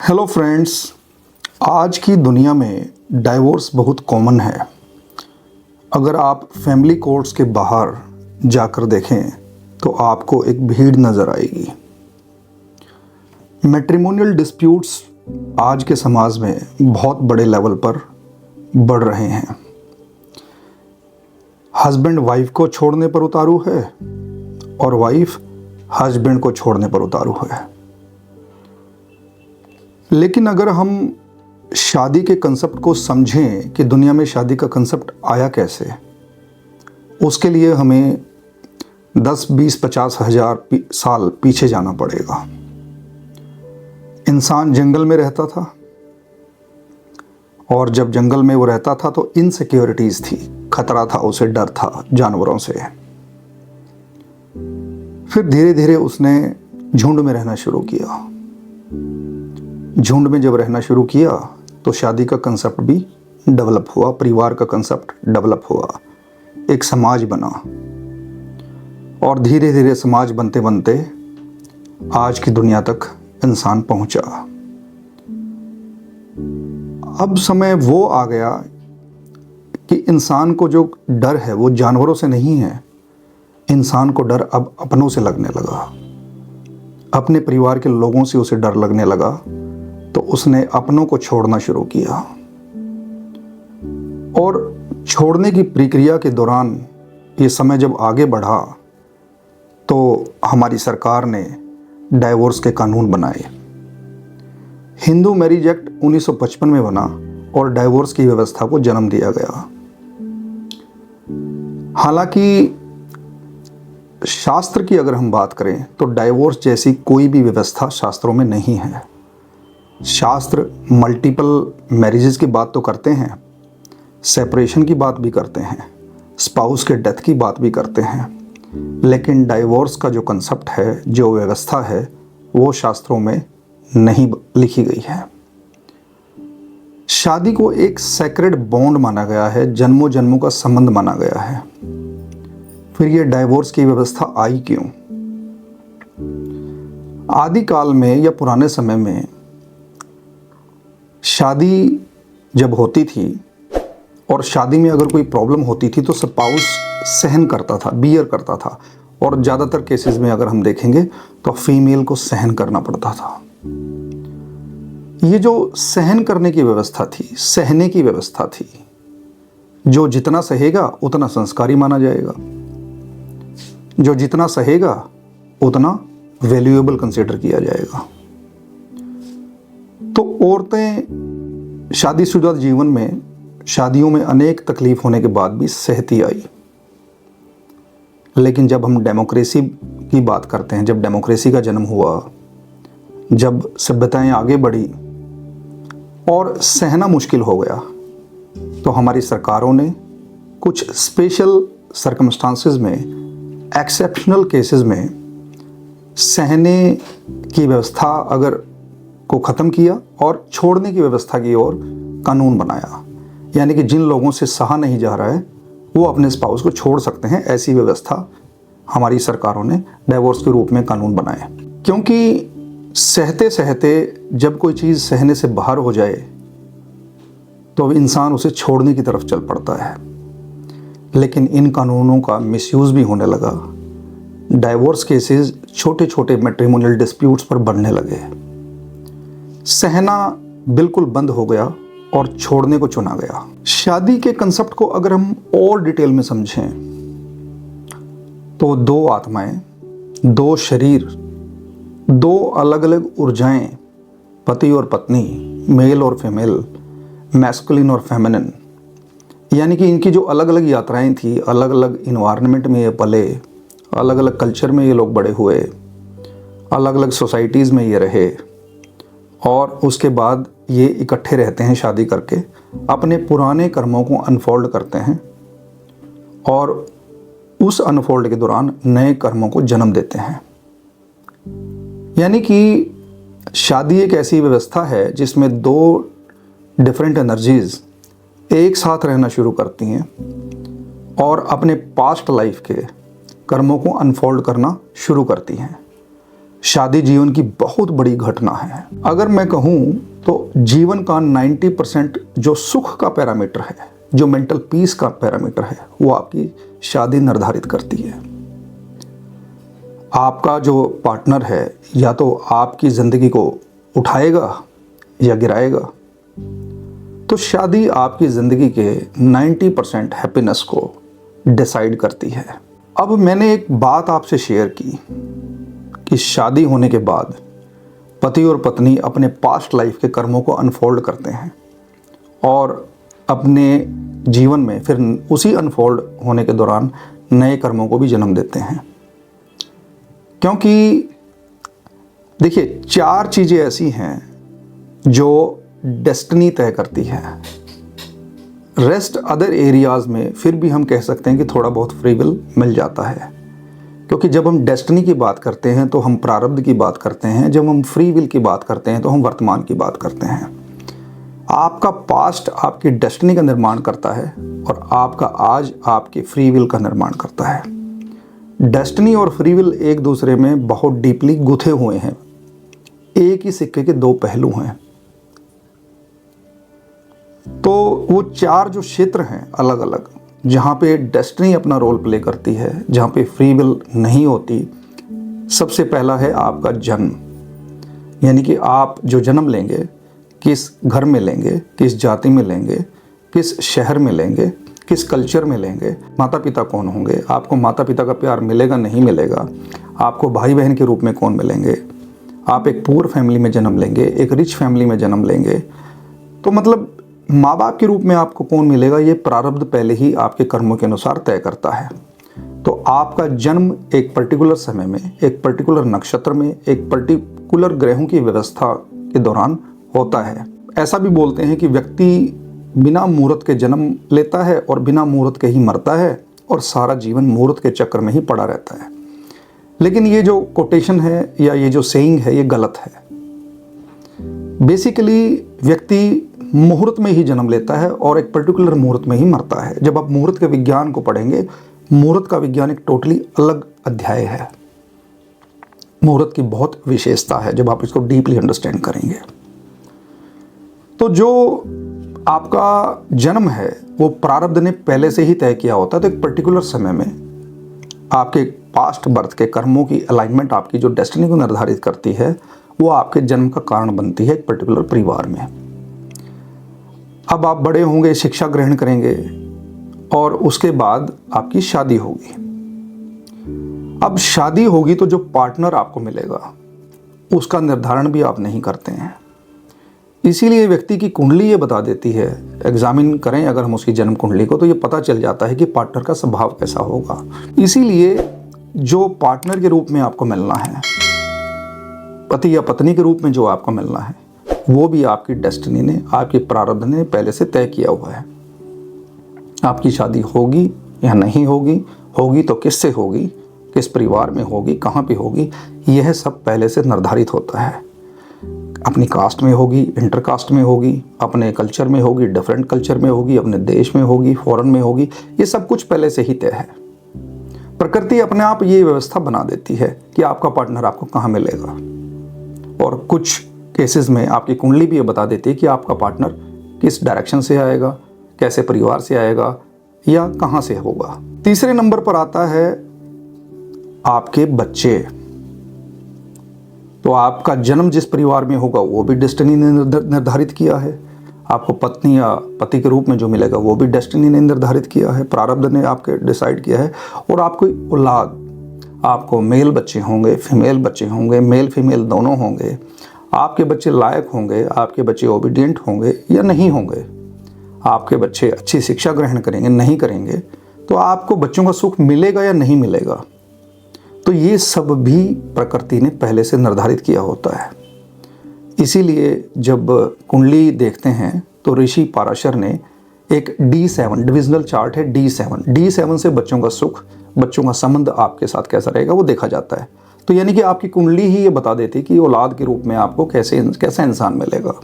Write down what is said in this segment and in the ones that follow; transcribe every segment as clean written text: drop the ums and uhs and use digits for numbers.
Hello friends, आज की दुनिया में डाइवोर्स बहुत कॉमन है। अगर आप फैमिली कोर्ट्स के बाहर जाकर देखें तो आपको एक भीड़ नज़र आएगी। मैट्रिमोनियल डिस्प्यूट्स आज के समाज में बहुत बड़े लेवल पर बढ़ रहे हैं। हस्बैंड वाइफ को छोड़ने पर उतारू है और वाइफ हस्बैंड को छोड़ने पर उतारू है। लेकिन अगर हम शादी के कंसेप्ट को समझें कि दुनिया में शादी का कंसेप्ट आया कैसे, उसके लिए हमें 10, 20, 50 हजार साल पीछे जाना पड़ेगा। इंसान जंगल में रहता था और जब जंगल में वो रहता था तो इनसिक्योरिटीज थी, खतरा था, उसे डर था जानवरों से। फिर धीरे धीरे उसने झुंड में रहना शुरू किया। झुंड में जब रहना शुरू किया तो शादी का कंसेप्ट भी डेवलप हुआ, परिवार का कंसेप्ट डेवलप हुआ, एक समाज बना और धीरे धीरे समाज बनते बनते आज की दुनिया तक इंसान पहुंचा। अब समय वो आ गया कि इंसान को जो डर है वो जानवरों से नहीं है, इंसान को डर अब अपनों से लगने लगा। अपने परिवार के लोगों से उसे डर लगने लगा तो उसने अपनों को छोड़ना शुरू किया। और छोड़ने की प्रक्रिया के दौरान ये समय जब आगे बढ़ा तो हमारी सरकार ने डाइवोर्स के कानून बनाए। हिंदू मैरिज एक्ट 1955 में बना और डाइवोर्स की व्यवस्था को जन्म दिया गया। हालांकि शास्त्र की अगर हम बात करें तो डाइवोर्स जैसी कोई भी व्यवस्था शास्त्रों में नहीं है। शास्त्र मल्टीपल मैरिजेस की बात तो करते हैं, सेपरेशन की बात भी करते हैं, स्पाउस के डेथ की बात भी करते हैं, लेकिन डाइवोर्स का जो कंसेप्ट है, जो व्यवस्था है, वो शास्त्रों में नहीं लिखी गई है। शादी को एक सेक्रेड बॉन्ड माना गया है, जन्मों जन्मों का संबंध माना गया है। फिर ये डाइवोर्स की व्यवस्था आई क्यों? आदिकाल में या पुराने समय में शादी जब होती थी और शादी में अगर कोई प्रॉब्लम होती थी तो स्पाउस सहन करता था, बियर करता था, और ज़्यादातर केसेस में अगर हम देखेंगे तो फीमेल को सहन करना पड़ता था। ये जो सहन करने की व्यवस्था थी, सहने की व्यवस्था थी, जो जितना सहेगा उतना संस्कारी माना जाएगा, जो जितना सहेगा उतना वैल्यूएबल कंसिडर किया जाएगा। तो औरतें शादीशुदा जीवन में, शादियों में अनेक तकलीफ होने के बाद भी सहती आई। लेकिन जब हम डेमोक्रेसी की बात करते हैं, जब डेमोक्रेसी का जन्म हुआ, जब सभ्यताएं आगे बढ़ी और सहना मुश्किल हो गया, तो हमारी सरकारों ने कुछ स्पेशल सर्कमस्टांसेस में, एक्सेप्शनल केसेस में सहने की व्यवस्था अगर को ख़त्म किया और छोड़ने की व्यवस्था की ओर कानून बनाया। यानी कि जिन लोगों से सहा नहीं जा रहा है वो अपने स्पाउस को छोड़ सकते हैं। ऐसी व्यवस्था हमारी सरकारों ने डाइवोर्स के रूप में कानून बनाए। क्योंकि सहते सहते जब कोई चीज़ सहने से बाहर हो जाए तो इंसान उसे छोड़ने की तरफ चल पड़ता है। लेकिन इन कानूनों का मिसयूज़ भी होने लगा। डाइवोर्स केसेस छोटे छोटे मैट्रिमोनियल डिस्प्यूट्स पर बढ़ने लगे। सहना बिल्कुल बंद हो गया और छोड़ने को चुना गया। शादी के कंसेप्ट को अगर हम और डिटेल में समझें तो दो आत्माएं, दो शरीर, दो अलग अलग ऊर्जाएं, पति और पत्नी, मेल और फीमेल, मैस्कुलिन और फेमिनिन, यानी कि इनकी जो अलग अलग यात्राएं थी, अलग अलग इन्वायरमेंट में ये पले, अलग अलग कल्चर में ये लोग बड़े हुए, अलग अलग सोसाइटीज़ में ये रहे और उसके बाद ये इकट्ठे रहते हैं शादी करके, अपने पुराने कर्मों को अनफोल्ड करते हैं और उस अनफोल्ड के दौरान नए कर्मों को जन्म देते हैं। यानी कि शादी एक ऐसी व्यवस्था है जिसमें दो डिफरेंट एनर्जीज एक साथ रहना शुरू करती हैं और अपने पास्ट लाइफ के कर्मों को अनफोल्ड करना शुरू करती हैं। शादी जीवन की बहुत बड़ी घटना है। अगर मैं कहूँ तो जीवन का 90% जो सुख का पैरामीटर है, जो मेंटल पीस का पैरामीटर है, वो आपकी शादी निर्धारित करती है। आपका जो पार्टनर है या तो आपकी ज़िंदगी को उठाएगा या गिराएगा। तो शादी आपकी ज़िंदगी के 90% हैप्पीनेस को डिसाइड करती है। अब मैंने एक बात आपसे शेयर की कि शादी होने के बाद पति और पत्नी अपने पास्ट लाइफ के कर्मों को अनफोल्ड करते हैं और अपने जीवन में फिर उसी अनफोल्ड होने के दौरान नए कर्मों को भी जन्म देते हैं। क्योंकि देखिए, 4 चीज़ें ऐसी हैं जो डेस्टिनी तय करती है। रेस्ट अदर एरियाज़ में फिर भी हम कह सकते हैं कि थोड़ा बहुत फ्री विल मिल जाता है, क्योंकि जब हम डेस्टिनी की बात करते हैं तो हम प्रारब्ध की बात करते हैं, जब हम फ्री विल की बात करते हैं तो हम वर्तमान की बात करते हैं। आपका पास्ट आपकी डेस्टिनी का निर्माण करता है और आपका आज आपकी फ्री विल का निर्माण करता है। डेस्टिनी और फ्री विल एक दूसरे में बहुत डीपली गुथे हुए हैं, एक ही सिक्के के 2 पहलू हैं। तो वो 4 जो क्षेत्र हैं अलग अलग, जहाँ पे डेस्टिनी अपना रोल प्ले करती है, जहाँ पे फ्री विल नहीं होती। सबसे पहला है आपका जन्म, यानी कि आप जो जन्म लेंगे, किस घर में लेंगे, किस जाति में लेंगे, किस शहर में लेंगे, किस कल्चर में लेंगे, माता पिता कौन होंगे, आपको माता पिता का प्यार मिलेगा नहीं मिलेगा, आपको भाई बहन के रूप में कौन मिलेंगे, आप एक पुअर फैमिली में जन्म लेंगे, एक रिच फैमिली में जन्म लेंगे, तो मतलब माँ बाप के रूप में आपको कौन मिलेगा, ये प्रारब्ध पहले ही आपके कर्मों के अनुसार तय करता है। तो आपका जन्म एक पर्टिकुलर समय में, एक पर्टिकुलर नक्षत्र में, एक पर्टिकुलर ग्रहों की व्यवस्था के दौरान होता है। ऐसा भी बोलते हैं कि व्यक्ति बिना मुहूर्त के जन्म लेता है और बिना मुहूर्त के ही मरता है और सारा जीवन मुहूर्त के चक्कर में ही पड़ा रहता है। लेकिन ये जो कोटेशन है या ये जो सेइंग है, ये गलत है। बेसिकली व्यक्ति मुहूर्त में ही जन्म लेता है और एक पर्टिकुलर मुहूर्त में ही मरता है। जब आप मुहूर्त के विज्ञान को पढ़ेंगे, मुहूर्त का विज्ञान एक टोटली अलग अध्याय है। मुहूर्त की बहुत विशेषता है जब आप इसको डीपली अंडरस्टैंड करेंगे। तो जो आपका जन्म है वो प्रारब्ध ने पहले से ही तय किया होता है। तो एक पर्टिकुलर समय में आपके पास्ट बर्थ के कर्मों की अलाइनमेंट आपकी जो डेस्टिनी को निर्धारित करती है, वो आपके जन्म का कारण बनती है एक पर्टिकुलर परिवार में। अब आप बड़े होंगे, शिक्षा ग्रहण करेंगे और उसके बाद आपकी शादी होगी। अब शादी होगी तो जो पार्टनर आपको मिलेगा उसका निर्धारण भी आप नहीं करते हैं। इसीलिए व्यक्ति की कुंडली ये बता देती है, एग्जामिन करें अगर हम उसकी जन्म कुंडली को, तो ये पता चल जाता है कि पार्टनर का स्वभाव कैसा होगा। इसीलिए जो पार्टनर के रूप में आपको मिलना है, पति या पत्नी के रूप में जो आपको मिलना है, वो भी आपकी डेस्टिनी ने, आपके प्रारब्ध ने पहले से तय किया हुआ है। आपकी शादी होगी या नहीं होगी, होगी तो किससे होगी, किस परिवार में होगी, कहाँ पे होगी, यह सब पहले से निर्धारित होता है। अपनी कास्ट में होगी, इंटर कास्ट में होगी, अपने कल्चर में होगी, डिफरेंट कल्चर में होगी, अपने देश में होगी, फॉरेन में होगी, ये सब कुछ पहले से ही तय है। प्रकृति अपने आप ये व्यवस्था बना देती है कि आपका पार्टनर आपको कहाँ मिलेगा। और कुछ केसेस में आपकी कुंडली भी ये बता देती है कि आपका पार्टनर किस डायरेक्शन से आएगा, कैसे परिवार से आएगा या कहाँ से होगा। तीसरे नंबर पर आता है आपके बच्चे। तो आपका जन्म जिस परिवार में होगा वो भी डेस्टिनी ने निर्धारित किया है। आपको पत्नी या पति के रूप में जो मिलेगा वो भी डेस्टिनी ने निर्धारित किया है, प्रारब्ध ने आपके डिसाइड किया है। और आपको औलाद, आपको मेल बच्चे होंगे, फीमेल बच्चे होंगे, मेल फीमेल दोनों होंगे। आपके बच्चे लायक होंगे, आपके बच्चे ओबीडियंट होंगे या नहीं होंगे, आपके बच्चे अच्छी शिक्षा ग्रहण करेंगे नहीं करेंगे, तो आपको बच्चों का सुख मिलेगा या नहीं मिलेगा, तो ये सब भी प्रकृति ने पहले से निर्धारित किया होता है। इसीलिए जब कुंडली देखते हैं तो ऋषि पाराशर ने एक D7 डिविजनल चार्ट है, D7 से बच्चों का सुख, बच्चों का संबंध आपके साथ कैसा रहेगा वो देखा जाता है। तो यानी कि आपकी कुंडली ही ये बता देती कि औलाद के रूप में आपको कैसा इंसान मिलेगा।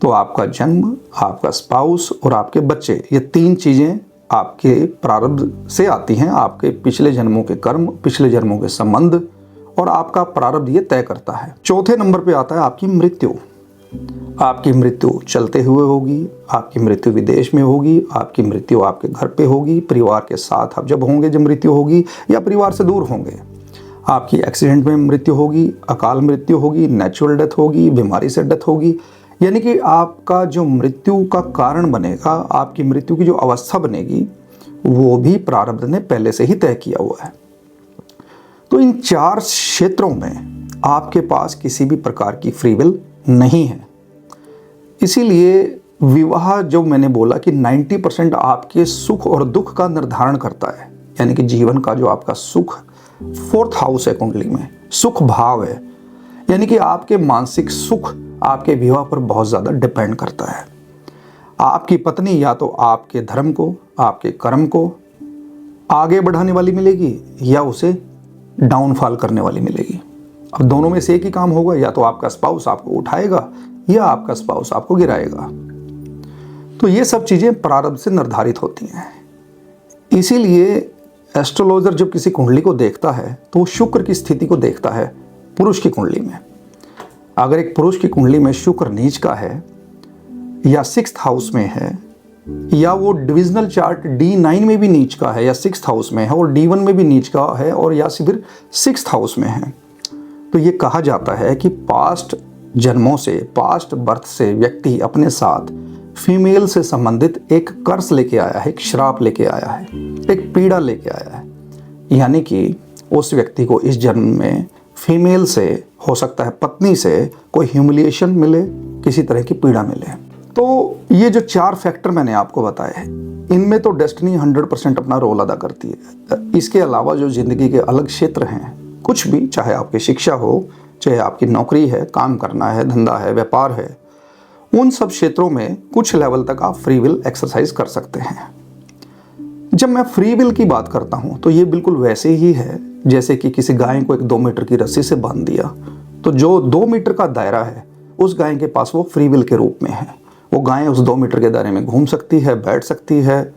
तो आपका जन्म, आपका स्पाउस और आपके बच्चे, ये 3 चीज़ें आपके प्रारब्ध से आती हैं। आपके पिछले जन्मों के कर्म, पिछले जन्मों के संबंध और आपका प्रारब्ध ये तय करता है। चौथे नंबर पे आता है आपकी मृत्यु। आपकी मृत्यु चलते हुए होगी, आपकी मृत्यु विदेश में होगी, आपकी मृत्यु आपके घर पे होगी, परिवार के साथ आप जब होंगे जब मृत्यु होगी, या परिवार से दूर होंगे। आपकी एक्सीडेंट में मृत्यु होगी, अकाल मृत्यु होगी, नेचुरल डेथ होगी, बीमारी से डेथ होगी। यानी कि आपका जो मृत्यु का कारण बनेगा, आपकी मृत्यु की जो अवस्था बनेगी, वो भी प्रारब्ध ने पहले से ही तय किया हुआ है। तो इन 4 क्षेत्रों में आपके पास किसी भी प्रकार की फ्री विल नहीं है। इसीलिए विवाह, जो मैंने बोला कि 90% आपके सुख और दुख का निर्धारण करता है, यानी कि जीवन का जो आपका सुख 4th हाउस है कुंडली में, सुख भाव है, यानी कि आपके मानसिक सुख आपके विवाह पर बहुत ज़्यादा डिपेंड करता है। आपकी पत्नी या तो आपके धर्म को, आपके कर्म को आगे बढ़ाने वाली मिलेगी या उसे डाउनफॉल करने वाली मिलेगी। अब दोनों में से एक ही काम होगा, या तो आपका स्पाउस आपको उठाएगा या आपका स्पाउस आपको गिराएगा। तो ये सब चीज़ें प्रारब्ध से निर्धारित होती हैं। इसीलिए एस्ट्रोलॉजर जब किसी कुंडली को देखता है तो वो शुक्र की स्थिति को देखता है पुरुष की कुंडली में। अगर एक पुरुष की कुंडली में शुक्र नीच का है या 6th हाउस में है, या वो डिविजनल चार्ट D9 में भी नीच का है या 6th हाउस में है, और D1 में भी नीच का है, और या फिर 6th हाउस में है, तो ये कहा जाता है कि पास्ट जन्मों से, पास्ट बर्थ से व्यक्ति अपने साथ फीमेल से संबंधित एक कर्स लेके आया है, एक श्राप लेके आया है, एक पीड़ा लेके आया है। यानी कि उस व्यक्ति को इस जन्म में फीमेल से, हो सकता है पत्नी से, कोई ह्यूमिलिएशन मिले, किसी तरह की पीड़ा मिले। तो ये जो 4 फैक्टर मैंने आपको बताए हैं, इनमें तो डेस्टिनी 100% अपना रोल अदा करती है। इसके अलावा जो ज़िंदगी के अलग क्षेत्र हैं, कुछ भी, चाहे आपकी शिक्षा हो, चाहे आपकी नौकरी है, काम करना है, धंधा है, व्यापार है, उन सब क्षेत्रों में कुछ लेवल तक आप फ्री विल एक्सरसाइज कर सकते हैं। जब मैं फ्री विल की बात करता हूँ तो ये बिल्कुल वैसे ही है जैसे कि किसी गाय को एक 2 मीटर की रस्सी से बांध दिया, तो जो 2 मीटर का दायरा है उस गाय के पास वो फ्री विल के रूप में है। वो गाय उस 2 मीटर के दायरे में घूम सकती है, बैठ सकती है,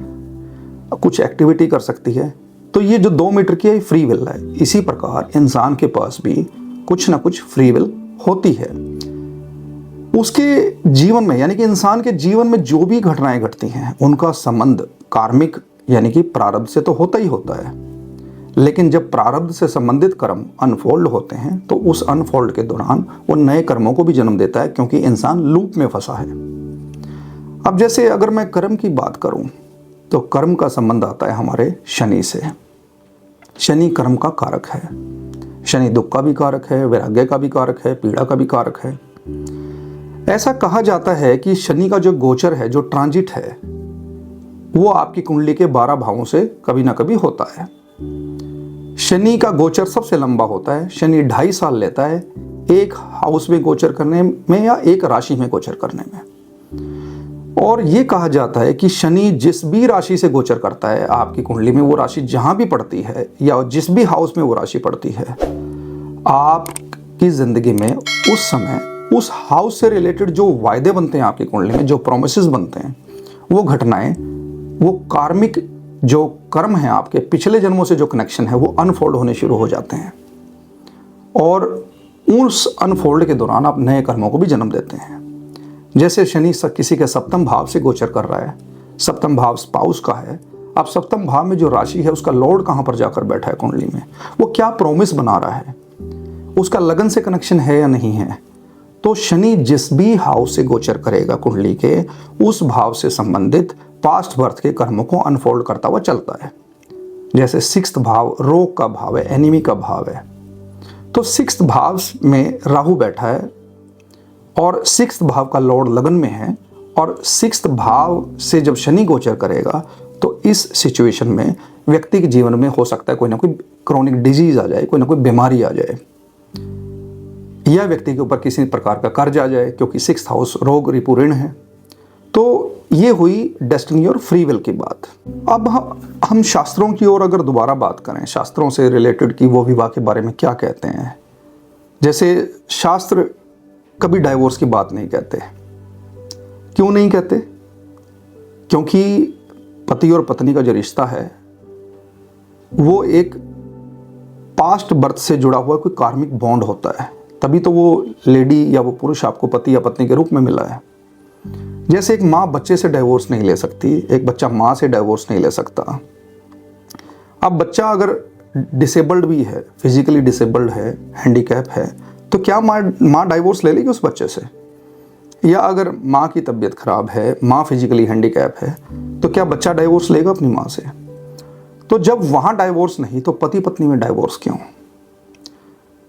कुछ एक्टिविटी कर सकती है। तो ये जो 2 मीटर की फ्री विल है, इसी प्रकार इंसान के पास भी कुछ ना कुछ फ्री विल होती है। उसके जीवन में, यानी कि इंसान के जीवन में जो भी घटनाएं घटती हैं, उनका संबंध कार्मिक यानी कि प्रारब्ध से तो होता ही होता है। लेकिन जब प्रारब्ध से संबंधित कर्म अनफोल्ड होते हैं तो उस अनफोल्ड के दौरान वो नए कर्मों को भी जन्म देता है, क्योंकि इंसान लूप में फंसा है। अब जैसे अगर मैं कर्म की बात करूं तो कर्म का संबंध आता है हमारे शनि से। शनि कर्म का कारक है। शनि दुख का भी कारक है, वैराग्य का भी कारक है, पीड़ा का भी कारक है। ऐसा कहा जाता है कि शनि का जो गोचर है, जो ट्रांजिट है, वो आपकी कुंडली के 12 भावों से कभी ना कभी होता है। शनि का गोचर सबसे लंबा होता है। शनि 2.5 साल लेता है एक हाउस में गोचर करने में या एक राशि में गोचर करने में। और ये कहा जाता है कि शनि जिस भी राशि से गोचर करता है आपकी कुंडली में, वो राशि जहां भी पड़ती है या जिस भी हाउस में वो राशि पड़ती है, आपकी जिंदगी में उस समय उस हाउस से रिलेटेड जो वायदे बनते हैं आपकी कुंडली में, जो प्रोमिसेस बनते हैं, वो घटनाएं, वो कार्मिक जो कर्म है, आपके पिछले जन्मों से जो कनेक्शन है, वो अनफोल्ड होने शुरू हो जाते हैं। और उस अनफोल्ड के दौरान आप नए कर्मों को भी जन्म देते हैं। जैसे शनि किसी के 7th भाव से गोचर कर रहा है, 7th भाव स्पाउस का है। अब 7th भाव में जो राशि है उसका लॉर्ड कहाँ पर जाकर बैठा है कुंडली में, वो क्या प्रॉमिस बना रहा है, उसका लगन से कनेक्शन है या नहीं है। तो शनि जिस भी हाउस से गोचर करेगा कुंडली के, उस भाव से संबंधित पास्ट बर्थ के कर्मों को अनफोल्ड करता हुआ चलता है। जैसे 6th भाव रोग का भाव है, एनिमी का भाव है, तो 6th भाव में राहु बैठा है और 6th भाव का लॉर्ड लगन में है, और 6th भाव से जब शनि गोचर करेगा तो इस सिचुएशन में व्यक्ति के जीवन में हो सकता है कोई ना कोई क्रोनिक डिजीज आ जाए, कोई ना कोई बीमारी आ जाए, या व्यक्ति के ऊपर किसी प्रकार का कर्ज आ जाए, क्योंकि 6th हाउस रोग रिपु ऋण है। तो ये हुई डेस्टिनी और फ्री विल की बात। अब हम शास्त्रों की ओर अगर दोबारा बात करें, शास्त्रों से रिलेटेड कि वो विवाह के बारे में क्या कहते हैं। जैसे शास्त्र कभी डाइवोर्स की बात नहीं कहते। क्यों नहीं कहते? क्योंकि पति और पत्नी का जो रिश्ता है वो एक पास्ट बर्थ से जुड़ा हुआ कोई कार्मिक बॉन्ड होता है, तभी तो वो लेडी या वो पुरुष आपको पति या पत्नी के रूप में मिला है। जैसे एक माँ बच्चे से डाइवोर्स नहीं ले सकती, एक बच्चा माँ से डाइवोर्स नहीं ले सकता। अब बच्चा अगर डिसेबल्ड भी है, फिजिकली डिसेबल्ड है, हैंडीकैप है, तो क्या माँ डाइवोर्स ले लेगी उस बच्चे से? या अगर माँ की तबीयत खराब है, माँ फिजिकली हैंडीकैप है, तो क्या बच्चा डाइवोर्स लेगा अपनी माँ से? तो जब वहाँ डाइवोर्स नहीं तो पति पत्नी में डाइवोर्स क्यों?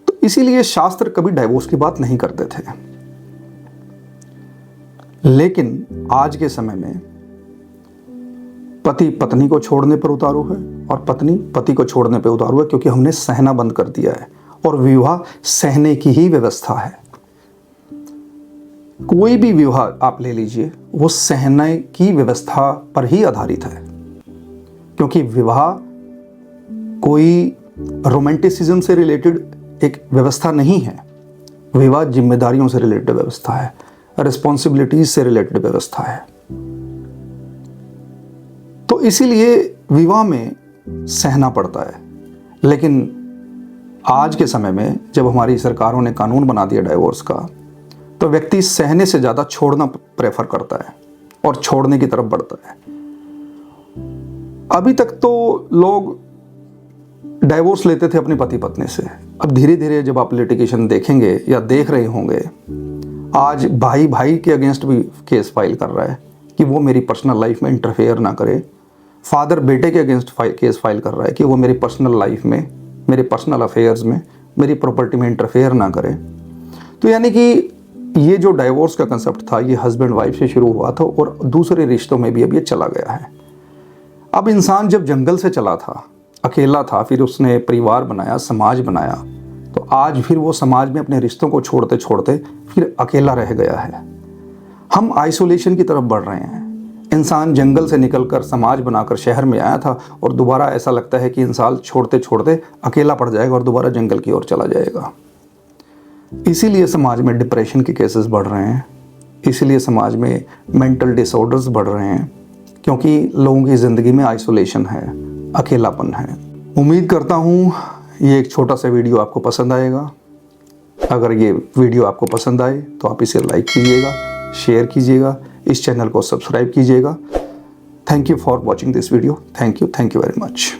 तो इसीलिए शास्त्र कभी डाइवोर्स की बात नहीं करते थे। लेकिन आज के समय में पति पत्नी को छोड़ने पर उतारू है और पत्नी पति को छोड़ने पर उतारू है, क्योंकि हमने सहना बंद कर दिया है और विवाह सहने की ही व्यवस्था है। कोई भी विवाह आप ले लीजिए, वो सहने की व्यवस्था पर ही आधारित है, क्योंकि विवाह कोई रोमांटिसिज्म से रिलेटेड एक व्यवस्था नहीं है। विवाह जिम्मेदारियों से रिलेटेड व्यवस्था है, रिस्पॉन्सिबिलिटीज से रिलेटेड व्यवस्था है। तो इसीलिए विवाह में सहना पड़ता है। लेकिन आज के समय में जब हमारी सरकारों ने कानून बना दिया डाइवोर्स का, तो व्यक्ति सहने से ज़्यादा छोड़ना प्रेफर करता है और छोड़ने की तरफ बढ़ता है। अभी तक तो लोग डाइवोर्स लेते थे अपने पति पत्नी से। अब धीरे धीरे जब आप लिटिगेशन देखेंगे या देख रहे होंगे, आज भाई भाई के अगेंस्ट भी केस फाइल कर रहा है कि वो मेरी पर्सनल लाइफ में इंटरफेयर ना करे। फादर बेटे के अगेंस्ट केस फाइल कर रहा है कि वो मेरी पर्सनल लाइफ में, मेरे पर्सनल अफेयर्स में, मेरी प्रॉपर्टी में इंटरफेयर ना करे। तो यानी कि ये जो डाइवोर्स का कंसेप्ट था, ये हस्बैंड वाइफ से शुरू हुआ था और दूसरे रिश्तों में भी अब ये चला गया है। अब इंसान जब जंगल से चला था, अकेला था, फिर उसने परिवार बनाया, समाज बनाया, तो आज फिर वो समाज में अपने रिश्तों को छोड़ते छोड़ते फिर अकेला रह गया है। हम आइसोलेशन की तरफ बढ़ रहे हैं। इंसान जंगल से निकलकर समाज बनाकर शहर में आया था और दोबारा ऐसा लगता है कि इंसान छोड़ते छोड़ते अकेला पड़ जाएगा और दोबारा जंगल की ओर चला जाएगा। इसीलिए समाज में डिप्रेशन के केसेस बढ़ रहे हैं, इसीलिए समाज में मेंटल डिसऑर्डर्स बढ़ रहे हैं, क्योंकि लोगों की ज़िंदगी में आइसोलेशन है, अकेलापन है। उम्मीद करता हूँ ये एक छोटा सा वीडियो आपको पसंद आएगा। अगर ये वीडियो आपको पसंद आए तो आप इसे लाइक कीजिएगा, शेयर कीजिएगा, इस चैनल को सब्सक्राइब कीजिएगा। Thank you for watching this video. Thank you very much.